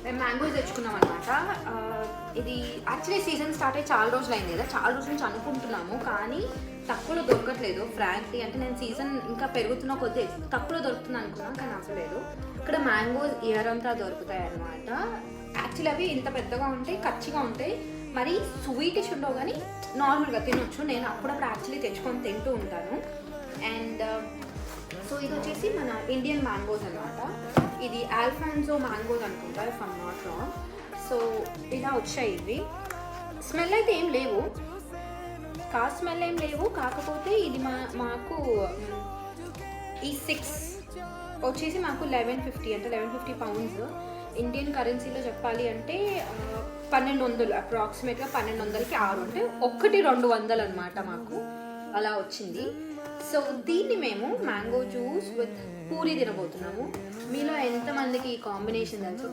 మేము మ్యాంగోస్ తెచ్చుకున్నాం అనమాట. ఇది యాక్చువల్లీ సీజన్ స్టార్ట్ అయ్యి చాలా రోజులు అయింది కదా, చాలా రోజుల నుంచి అనుకుంటున్నాము, కానీ తక్కువలో దొరకట్లేదు ఫ్రాంక్లీ. అంటే నేను సీజన్ ఇంకా పెరుగుతున్న కొద్దీ తక్కువలో దొరుకుతుంది అనుకున్నాను, కానీ అవ్వలేదు. ఇక్కడ మ్యాంగోస్ ఇయర్ అంతా దొరుకుతాయి అనమాట. యాక్చువల్లీ అవి ఇంత పెద్దగా ఉంటాయి, కచ్చిగా ఉంటాయి, మరి స్వీటిష్ ఉండవు, కానీ నార్మల్గా తినొచ్చు. నేను అప్పుడప్పుడు యాక్చువల్లీ తెచ్చుకొని తింటూ ఉంటాను. అండ్ సో ఇది వచ్చేసి మన ఇండియన్ మ్యాంగోస్ అనమాట. ఇది ఆల్ఫాన్సో మ్యాంగోస్ అనుకుంటా, if I'm not wrong. So ఇలా వచ్చాయి ఇవి. స్మెల్ అయితే ఏం లేవు, స్మెల్ ఏం లేవు, కాకపోతే ఇది మాకు ఈ 6 వచ్చేసి మాకు 1150, అంటే 1150 పౌండ్స్. ఇండియన్ కరెన్సీలో చెప్పాలి అంటే 1200, అప్రాక్సిమేట్గా 1200కి 6, అంటే 1-200 అనమాట మాకు అలా వచ్చింది. సో దీన్ని మేము మ్యాంగో జ్యూస్ విత్ పూరి తినబోతున్నాము. మీలో ఎంతమందికి ఈ కాంబినేషన్ తెలుసు?